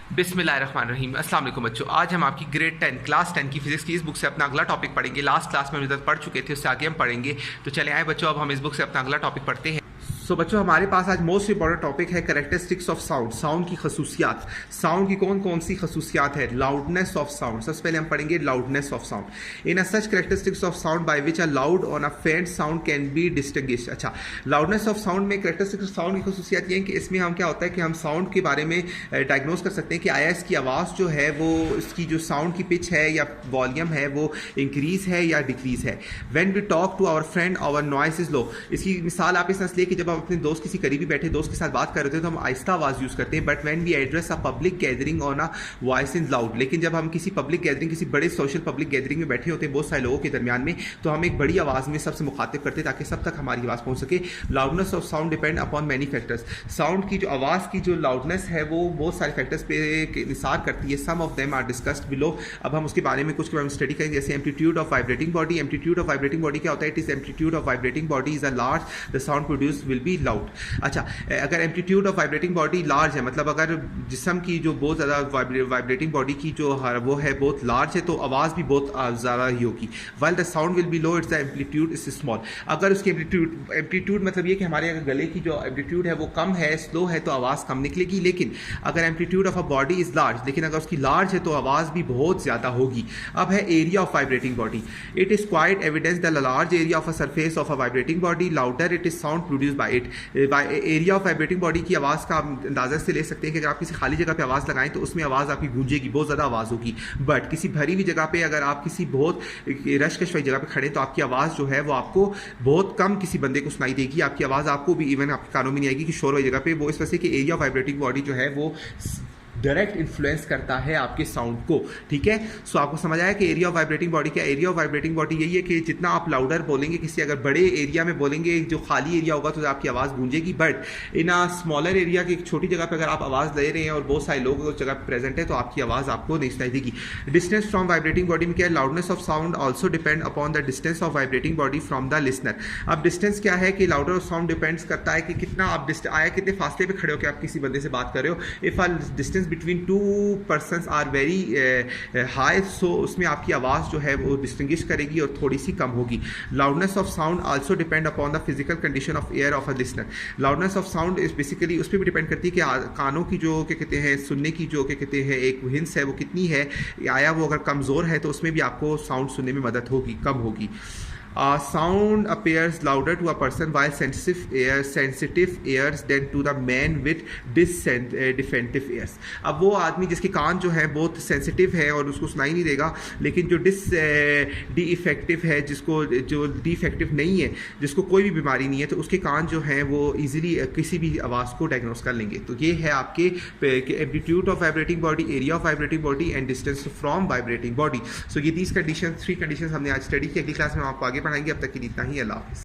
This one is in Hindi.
बिस्मिल्लाहिर्रहमानिर्रहीम। अस्सलाम वालेकुम बच्चों, आज हम आपकी ग्रेड 10 क्लास 10 की फिजिक्स की इस बुक से अपना अगला टॉपिक पढ़ेंगे। लास्ट क्लास में हम इधर पढ़ चुके थे, उससे आगे हम पढ़ेंगे। तो चले आए बच्चों, अब हम इस बुक से अपना अगला टॉपिक पढ़ते हैं। सो बच्चों, हमारे पास आज मोस्ट इंपॉर्टेंट टॉपिक है कैरेक्टरिस्टिक्स ऑफ साउंड। साउंड की खसूसियात। साउंड की कौन कौन सी खसूसियात है? Loudness of sound. सबसे पहले हम पढ़ेंगे loudness of sound. In a such characteristics of sound by which a loud on a फेंट साउंड कैन बी डिस्टिंग्विश्ड। अच्छा, लाउडनेस ऑफ साउंड में कैरेक्टरिस्टिक्स ऑफ साउंड की खसूसियात ये है कि इसमें हम क्या होता है कि हम साउंड के बारे में डायग्नोज कर सकते हैं कि आया इसकी आवाज़ जो है वो इसकी जो साउंड की पिच है या वॉल्यूम है वो इंक्रीज है या डिक्रीज है। When we talk to our friend our noise is low. इसकी मिसाल आप इस लिए कि जब हम अपने दोस्त किसी करीबी बैठे दोस्त के साथ बात कर रहे थे तो हम आहिस्ता आवाज़ यूज़ करते हैं। But when we address a public gathering on a voice in loud. लेकिन जब हम किसी पब्लिक गैदरिंग, किसी बड़े सोशल पब्लिक गैदरिंग में बैठे होते हैं बहुत सारे लोगों के दरमियान में, तो हम एक बड़ी आवाज़ में सबसे मुखातिब करते हैं ताकि सब तक हमारी आवाज़ पहुंच सके। Loudness of sound depend upon many factors. Sound की जो आवाज़ की जो लाउडनेस है वो बहुत सारे फैक्टर्स पे निसार करती है। Some of them are discussed below. अब हम उसके बारे में कुछ स्टडी करेंगे, जैसे amplitude of vibrating body. Amplitude of vibrating body क्या होता है? It is amplitude of vibrating body is a large, the sound produce will be loud. अच्छा, अगर amplitude of vibrating body large है, मतलब अगर जिस्म की जो बहुत ज़्यादा वाइब्रेटिंग बॉडी की जो वो है बहुत लार्ज है, तो आवाज़ भी बहुत ज़्यादा ही होगी। While the sound will be low, it's the amplitude is small. अगर उसकी एम्पलीट्यूड मतलब ये कि हमारे अगर गले की जो एम्पलीट्यूड है वो कम है, स्लो है, तो आवाज़ कम निकलेगी। लेकिन अगर amplitude of a body is large, लेकिन अगर उसकी लार्ज है तो आवाज़ भी बहुत ज़्यादा होगी। अब है area of vibrating body. It is quite evidence the large area of a surface of a vibrating body louder it is sound produce by it. Area of vibrating body की आवाज़ का आप अंदाजा से ले सकते हैं कि अगर आप किसी खाली जगह पे आवाज़ लगाएं तो उसमें आवाज़ आपकी गूंजेगी, बहुत ज़्यादा आवाज़ होगी। बट किसी भरी हुई जगह पे अगर आप किसी बहुत रश वाली जगह पे खड़े तो आपकी आवाज़ जो है वो आपको बहुत कम किसी बंदे को सुनाई देगी। आपकी आवाज़ आपको भी इवन आपके कानों में नहीं आएगी कि शोर वाली जगह पे। वो इस वजह से कि एरिया ऑफ वाइब्रेटिंग बॉडी जो है वो डायरेक्ट इन्फ्लुएंस करता है आपके साउंड को। ठीक है, सो आपको समझ आया कि एरिया ऑफ वाइब्रेटिंग बॉडी क्या? एरिया ऑफ वाइब्रेटिंग बॉडी यही है कि जितना आप लाउडर बोलेंगे, किसी अगर बड़े एरिया में बोलेंगे, जो खाली एरिया होगा तो आपकी आवाज़ गूंजेगी। But in a smaller area की एक छोटी जगह पर अगर आप आवाज़ ले रहे हैं और बहुत सारे लोग उस जगह पर प्रेजेंट है तो आपकी आवाज़ आपको नहीं सुनाई देगी। डिस्टेंस फ्रॉम वाइब्रेटिंग बॉडी में क्या है? Loudness of sound also depend upon the distance of vibrating body from the listener. अब डिस्टेंस क्या है कि लाउडर ऑफ साउंड डिपेंड्स करता है कि कितना आप आया कितने फासले पे खड़े हो कि आप किसी बंदे से बात कर रहे हो। If a distance between two persons are very high, so उसमें आपकी आवाज़ जो है वो डिस्टिंग्विश करेगी और थोड़ी सी कम होगी। Loudness of sound also depend upon the physical condition of air of a listener. Loudness of sound is basically उस पर भी डिपेंड करती है कि कानों की जो क्या कहते हैं सुनने की जो क्या कहते हैं एक हिंस है वो कितनी है, आया वो अगर कमज़ोर है तो उसमें भी आपको साउंड सुनने में मदद होगी, कम होगी। Sound appears louder to a person while sensitive ears than to the man with defective ears। अब वो आदमी जिसके कान जो है बहुत सेंसिटिव है और उसको सुनाई नहीं देगा, लेकिन जो डिफेक्टिव है, जिसको जो डिफेक्टिव नहीं है, जिसको कोई भी बीमारी नहीं है, तो उसके कान जो हैं वो इजीली किसी भी आवाज़ को डायग्नोस कर लेंगे। तो ये है आपके amplitude of vibrating body, area of vibrating body and distance from vibrating body. So ये 3 कंडीशन हमने आज स्टडी की। अगली क्लास में हम आपको आगे पढ़ाएंगे। अब तक के लिए इतना ही। अल्लाह हाफ़िज़।